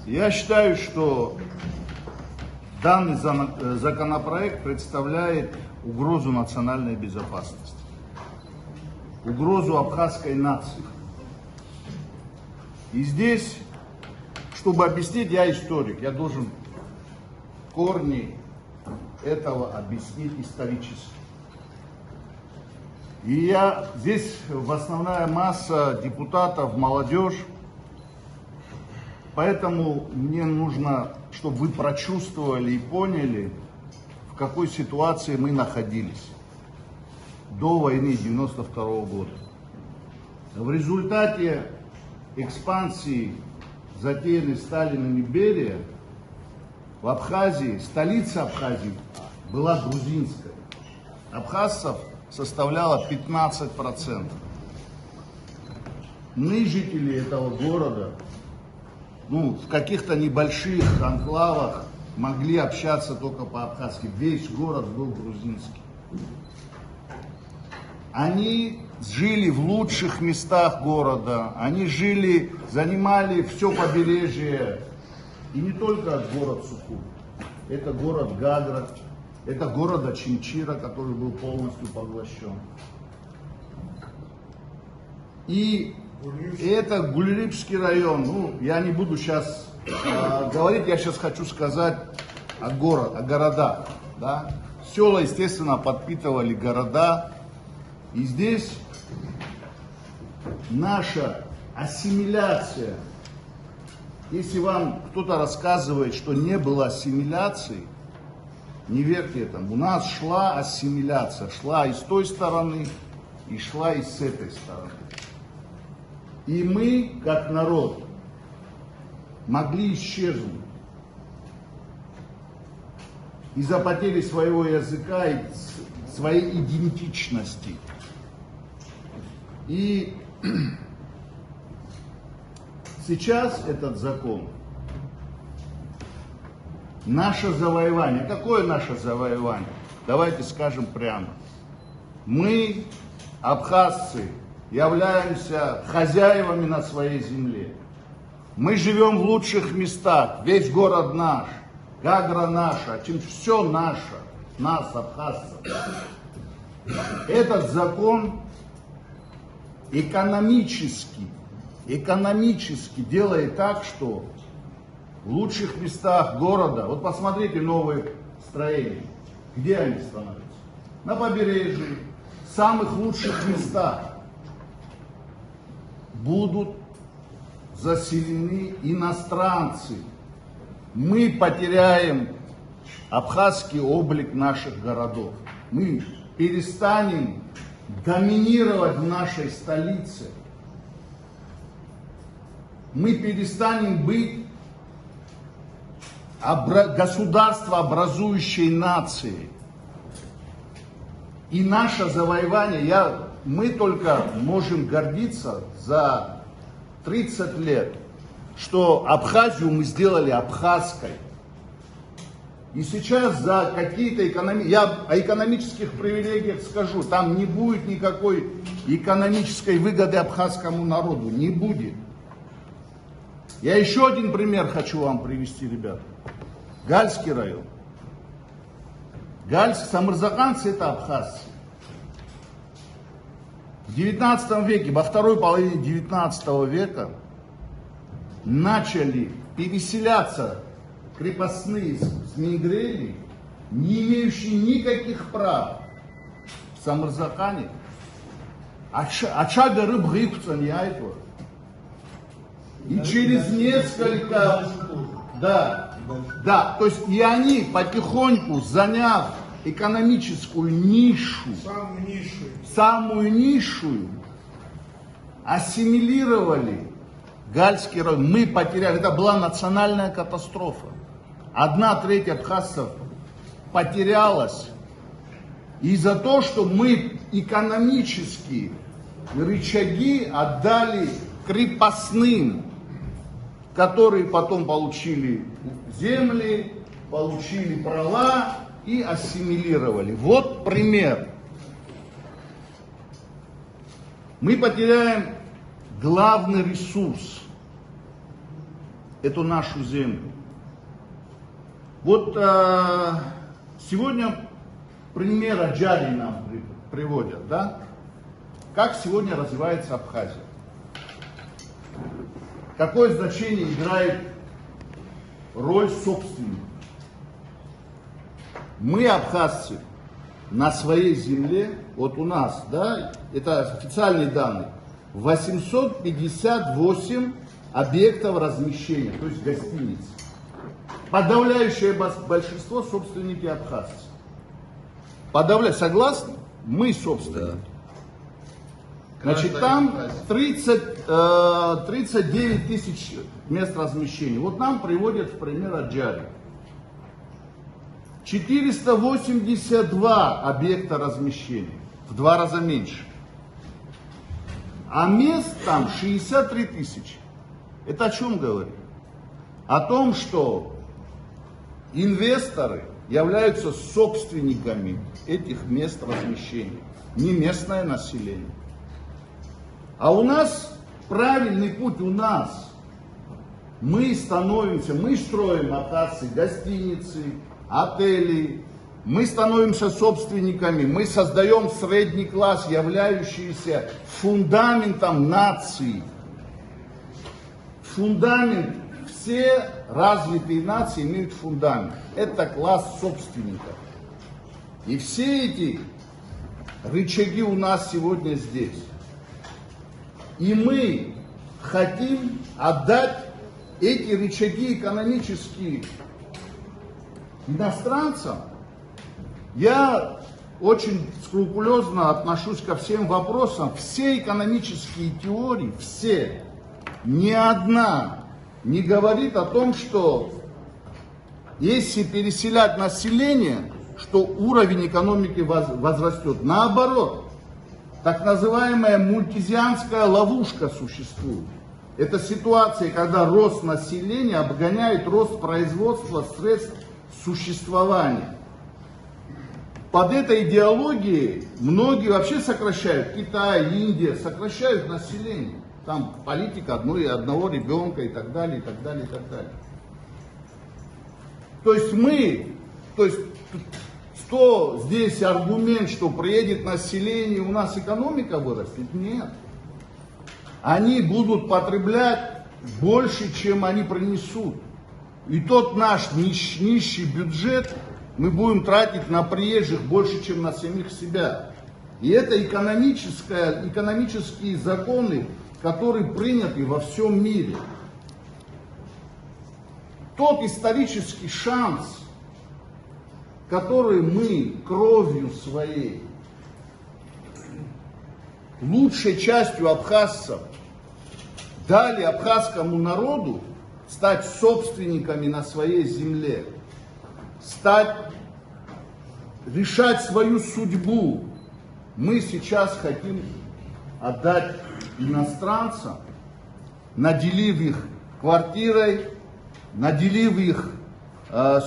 Я считаю, что данный законопроект представляет угрозу национальной безопасности, угрозу абхазской нации. И здесь, чтобы объяснить, я историк, я должен корни этого объяснить исторически. И здесь основная масса депутатов, молодежь, поэтому мне нужно, чтобы вы прочувствовали и поняли, в какой ситуации мы находились до войны 92 года. В результате экспансии, затеянной Сталиным и Берия, в Абхазии, столица Абхазии была грузинская. Абхазцев составляло 15%. Мы, жители этого города, в каких-то небольших анклавах могли общаться только по-абхазски. Весь город был грузинский. Они жили в лучших местах города, они занимали все побережье. И не только город Сухум, это город Гагра, это город Очимчира, который был полностью поглощен. И это Гульрипский район. Я не буду сейчас говорить, я сейчас хочу сказать о городах. Да? Села, естественно, подпитывали города. И здесь наша ассимиляция. Если вам кто-то рассказывает, что не было ассимиляции, не верьте этому. У нас шла ассимиляция, шла и с той стороны, и шла и с этой стороны. И мы, как народ, могли исчезнуть из-за потери своего языка и своей идентичности. И сейчас этот закон, наше завоевание. Какое наше завоевание? Давайте скажем прямо. Мы, абхазцы, являемся хозяевами на своей земле. Мы живем в лучших местах, весь город наш, Гагра наша, все наше, нас, абхазцев. Этот закон экономически делает так, что в лучших местах города, вот посмотрите новые строения, где они становятся? На побережье, в самых лучших местах будут заселены иностранцы. Мы потеряем абхазский облик наших городов. Мы перестанем доминировать в нашей столице. Мы перестанем быть государствообразующей нацией. И наше завоевание, мы только можем гордиться за 30 лет, что Абхазию мы сделали абхазской. И сейчас за какие-то я о экономических привилегиях скажу, там не будет никакой экономической выгоды абхазскому народу, не будет. Я еще один пример хочу вам привести, ребята. Гальский район. Самырзаканцы это абхазцы. В 19 веке, во второй половине 19 века начали переселяться крепостные с Мигрели, не имеющие никаких прав в Самырзакане. Ачага рыб гыкца не айтва. И через несколько, то есть и они потихоньку, заняв экономическую нишу, самую низшую, ассимилировали Гальский район. Мы потеряли, это была национальная катастрофа. 1/3 абхазцев потерялась из-за того, что мы экономические рычаги отдали крепостным, которые потом получили земли, получили права и ассимилировали. Вот пример. Мы потеряем главный ресурс. эту нашу землю. Вот сегодня пример Аджарии нам приводят, да? Как сегодня развивается Абхазия? Какое значение играет роль собственника? Мы, абхазцы, на своей земле, вот у нас, да, это официальные данные, 858 объектов размещения, то есть гостиниц. Подавляющее большинство собственники абхазцы. Согласны? Мы собственники. Да. Значит, там 39 тысяч мест размещения. Вот нам приводят в пример Аджарию. 482 объекта размещения, в 2 раза меньше. А мест там 63 тысячи. Это о чем говорит? О том, что инвесторы являются собственниками этих мест размещения, не местное население. А у нас правильный путь, у нас. Мы строим локации, гостиницы, отели, мы становимся собственниками, мы создаем средний класс, являющийся фундаментом нации. Фундамент, все развитые нации имеют фундамент. Это класс собственников. И все эти рычаги у нас сегодня здесь. И мы хотим отдать эти рычаги экономические иностранцам. Я очень скрупулезно отношусь ко всем вопросам. Все экономические теории, все, ни одна не говорит о том, что если переселять население, что уровень экономики возрастет. Наоборот, так называемая мультизианская ловушка существует. Это ситуация, когда рост населения обгоняет рост производства средств существования. Под этой идеологией многие вообще сокращают, Китай, Индия, сокращают население. Там политика одного ребенка и так далее, и так далее, и так далее. То есть что здесь аргумент, что приедет население, у нас экономика вырастет? Нет. Они будут потреблять больше, чем они принесут. И тот наш нищий бюджет мы будем тратить на приезжих больше, чем на самих себя. И это экономические законы, которые приняты во всем мире. Тот исторический шанс, который мы кровью своей, лучшей частью абхазцев, дали абхазскому народу, стать собственниками на своей земле, решать свою судьбу, мы сейчас хотим отдать иностранцам, наделив их квартирой, наделив их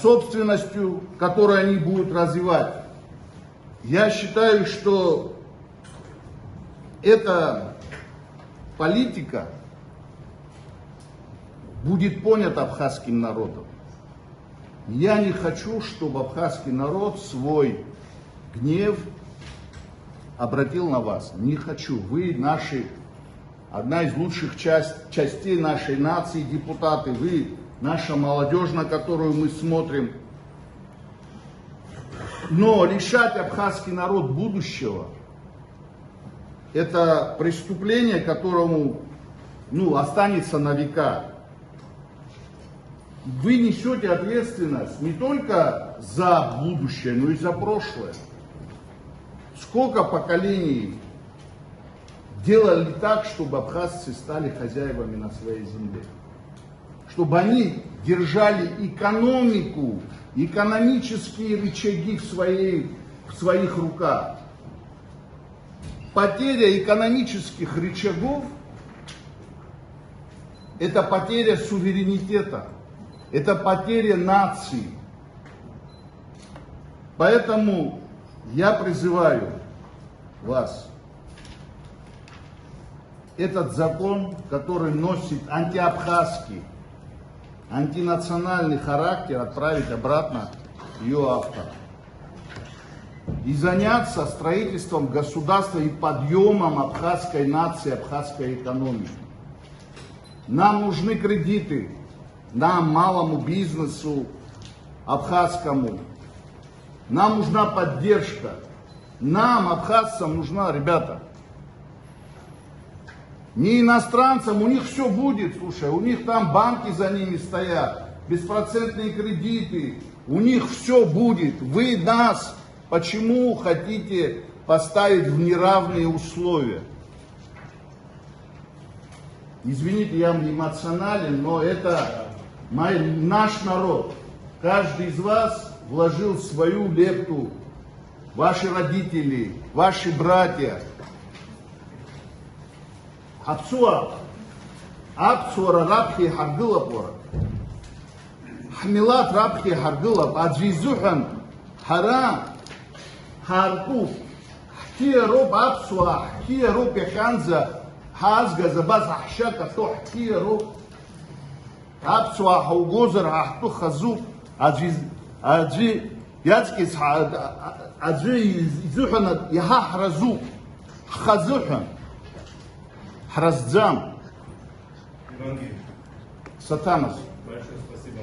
собственностью, которую они будут развивать. Я считаю, что эта политика будет понята абхазским народом. Я не хочу, чтобы абхазский народ свой гнев обратил на вас. Не хочу. Вы одна из лучших частей нашей нации, депутаты. Вы наша молодежь, на которую мы смотрим. Но лишать абхазский народ будущего, это преступление, которому останется на века. Вы несете ответственность не только за будущее, но и за прошлое. Сколько поколений делали так, чтобы абхазцы стали хозяевами на своей земле? Чтобы они держали экономику, экономические рычаги в своих руках. Потеря экономических рычагов – это потеря суверенитета, это потеря нации. Поэтому я призываю вас, этот закон, который носит антиабхазский антинациональный характер отправить обратно ее автора. И заняться строительством государства и подъемом абхазской нации, абхазской экономики. Нам нужны кредиты, нам, малому бизнесу, абхазскому. Нам нужна поддержка. Нам, абхазцам, нужна, ребята. Не иностранцам, у них все будет, слушай, у них там банки за ними стоят, беспроцентные кредиты, у них все будет. Вы нас почему хотите поставить в неравные условия? Извините, я эмоционален, но это наш народ. Каждый из вас вложил свою лепту. Ваши родители, ваши братья. Апсуара рабхи харгыла пора. Хамилат рабхи харгыла. Аджизухан харам харкуф. Хкия роб апсуа, хкия роб яханза. Хазга забаз ахшака то хкия роб. Апсуа хаугозер ахту хазу. Аджи яцкис аджи зухан яха хразу. Хазухан. Храздзам. Сатанас. Большое спасибо.